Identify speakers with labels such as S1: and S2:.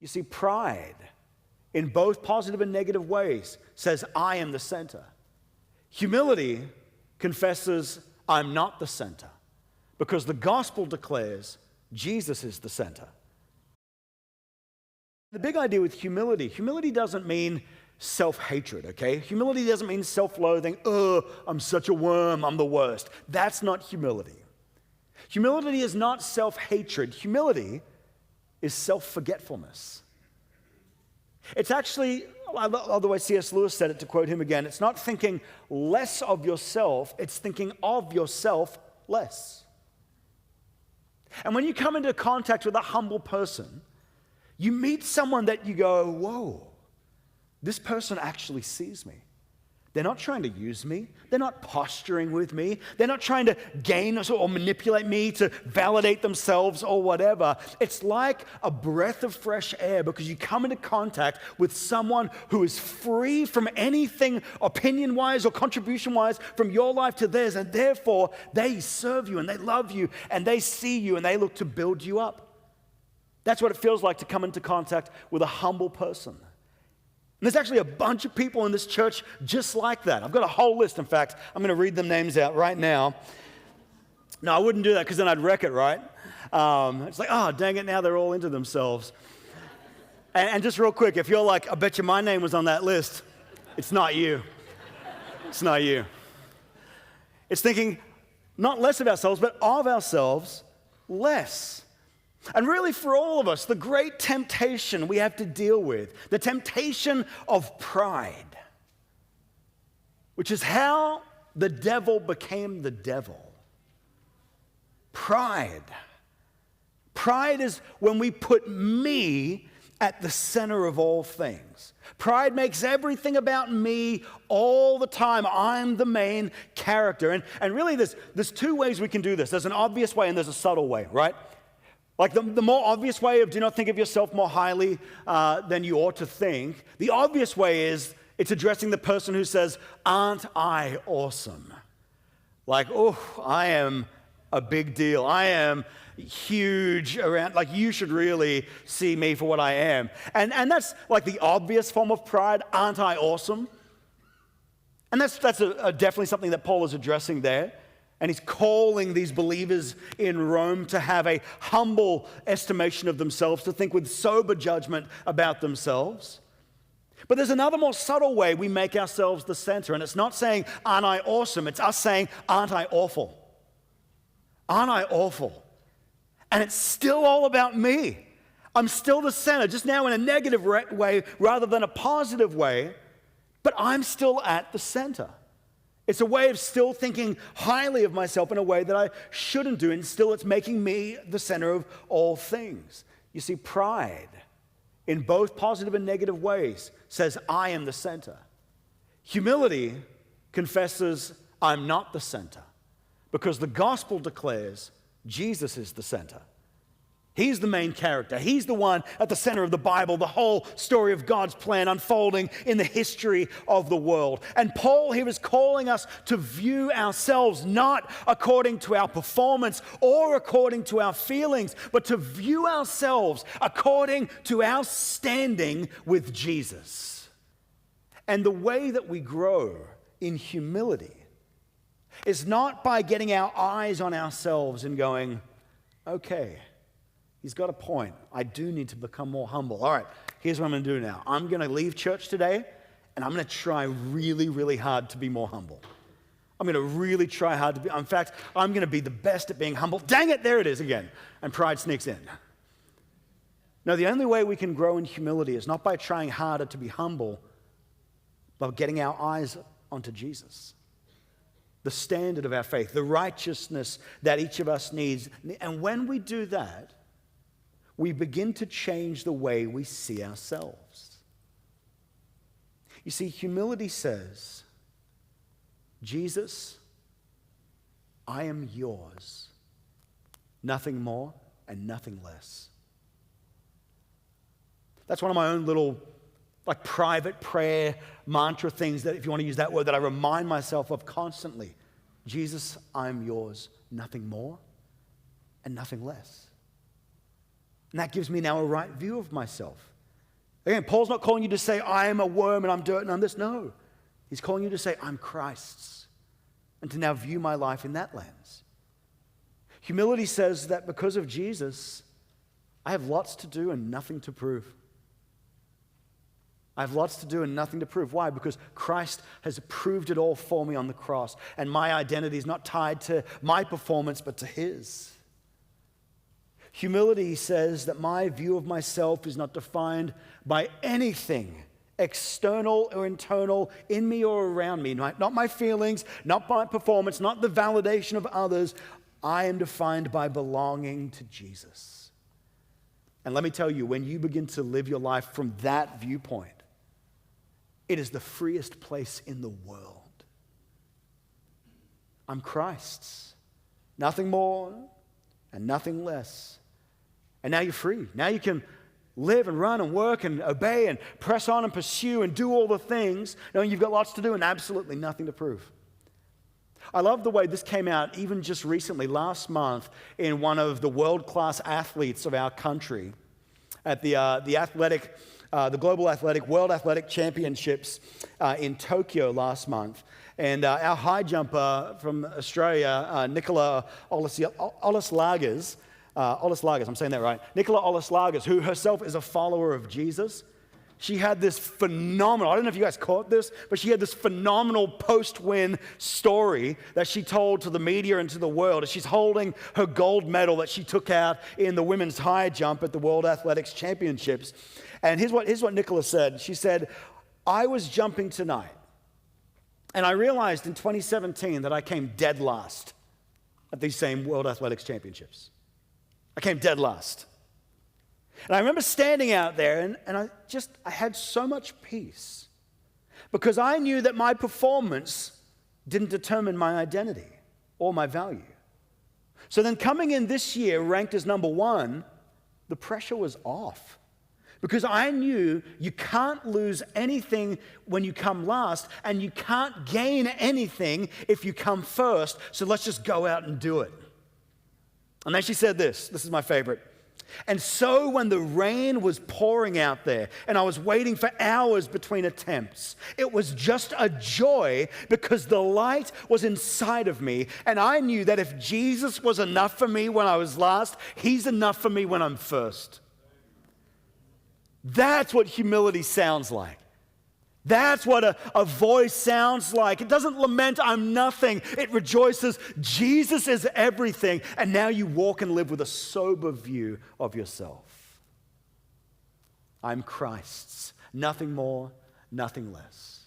S1: You see, pride, in both positive and negative ways, says, I am the center. Humility confesses, I'm not the center, because the gospel declares Jesus is the center. The big idea with humility doesn't mean self-hatred, okay? Humility doesn't mean self-loathing, I'm such a worm, I'm the worst. That's not humility. Humility is not self-hatred. Humility is self-forgetfulness. It's actually, I love the way C.S. Lewis said it, to quote him again, it's not thinking less of yourself, it's thinking of yourself less. And when you come into contact with a humble person, you meet someone that you go, whoa, this person actually sees me. They're not trying to use me. They're not posturing with me. They're not trying to gain or manipulate me to validate themselves or whatever. It's like a breath of fresh air because you come into contact with someone who is free from anything opinion-wise or contribution-wise from your life to theirs, and therefore they serve you and they love you and they see you and they look to build you up. That's what it feels like to come into contact with a humble person. And there's actually a bunch of people in this church just like that. I've got a whole list, in fact. I'm going to read them names out right now. No, I wouldn't do that because then I'd wreck it, right? It's like, oh, dang it, now they're all into themselves. And just real quick, if you're like, I bet you my name was on that list, it's not you. It's not you. It's thinking not less of ourselves, but of ourselves less. And really for all of us, the great temptation we have to deal with, the temptation of pride, which is how the devil became the devil. Pride. Pride is when we put me at the center of all things. Pride makes everything about me all the time. I'm the main character. And really there's two ways we can do this. There's an obvious way and there's a subtle way, right? Like the more obvious way of do not think of yourself more highly than you ought to think. The obvious way is it's addressing the person who says, aren't I awesome? Like, oh, I am a big deal. I am huge around, like you should really see me for what I am. And that's like the obvious form of pride, aren't I awesome? And that's definitely something that Paul is addressing there. And he's calling these believers in Rome to have a humble estimation of themselves, to think with sober judgment about themselves. But there's another more subtle way we make ourselves the center. And it's not saying, aren't I awesome? It's us saying, aren't I awful? Aren't I awful? And it's still all about me. I'm still the center, just now in a negative way rather than a positive way. But I'm still at the center. It's a way of still thinking highly of myself in a way that I shouldn't do, and still it's making me the center of all things. You see, pride, in both positive and negative ways, says, I am the center. Humility confesses, I'm not the center, because the gospel declares Jesus is the center. He's the main character. He's the one at the center of the Bible, the whole story of God's plan unfolding in the history of the world. And Paul here is calling us to view ourselves not according to our performance or according to our feelings, but to view ourselves according to our standing with Jesus. And the way that we grow in humility is not by getting our eyes on ourselves and going, okay, he's got a point. I do need to become more humble. All right, here's what I'm going to do now. I'm going to leave church today, and I'm going to try really, really hard to be more humble. I'm going to really try hard to be. In fact, I'm going to be the best at being humble. Dang it, there it is again. And pride sneaks in. No, the only way we can grow in humility is not by trying harder to be humble, but getting our eyes onto Jesus. The standard of our faith, the righteousness that each of us needs. And when we do that, we begin to change the way we see ourselves. You see, humility says, Jesus, I am yours, nothing more and nothing less. That's one of my own little private prayer mantra things that, if you want to use that word, that I remind myself of constantly. Jesus, I'm yours, nothing more and nothing less. And that gives me now a right view of myself. Again, Paul's not calling you to say, I am a worm and I'm dirt and I'm this. No. He's calling you to say, I'm Christ's, and to now view my life in that lens. Humility says that because of Jesus, I have lots to do and nothing to prove. I have lots to do and nothing to prove. Why? Because Christ has proved it all for me on the cross, and my identity is not tied to my performance, but to His. Humility says that my view of myself is not defined by anything external or internal in me or around me. Not my feelings, not my performance, not the validation of others. I am defined by belonging to Jesus. And let me tell you, when you begin to live your life from that viewpoint, it is the freest place in the world. I'm Christ's. Nothing more and nothing less. And now you're free. Now you can live and run and work and obey and press on and pursue and do all the things, knowing you've got lots to do and absolutely nothing to prove. I love the way this came out even just recently, last month, in one of the world-class athletes of our country at the Global Athletic, World Athletic Championships in Tokyo last month. And our high jumper from Australia, Nicola Olaslagas, I'm saying that right, Nicola Olaslagas, who herself is a follower of Jesus, she had this phenomenal, I don't know if you guys caught this, but she had this phenomenal post-win story that she told to the media and to the world as she's holding her gold medal that she took out in the women's high jump at the World Athletics Championships. And here's what Nicola said. She said, I was jumping tonight, and I realized in 2017 that I came dead last at these same World Athletics Championships. I came dead last. And I remember standing out there and I had so much peace because I knew that my performance didn't determine my identity or my value. So then coming in this year ranked as number one, the pressure was off because I knew you can't lose anything when you come last and you can't gain anything if you come first. So let's just go out and do it. And then she said this is my favorite. And so when the rain was pouring out there and I was waiting for hours between attempts, it was just a joy because the light was inside of me. And I knew that if Jesus was enough for me when I was last, He's enough for me when I'm first. That's what humility sounds like. That's what a voice sounds like. It doesn't lament, I'm nothing. It rejoices, Jesus is everything. And now you walk and live with a sober view of yourself. I'm Christ's, nothing more, nothing less.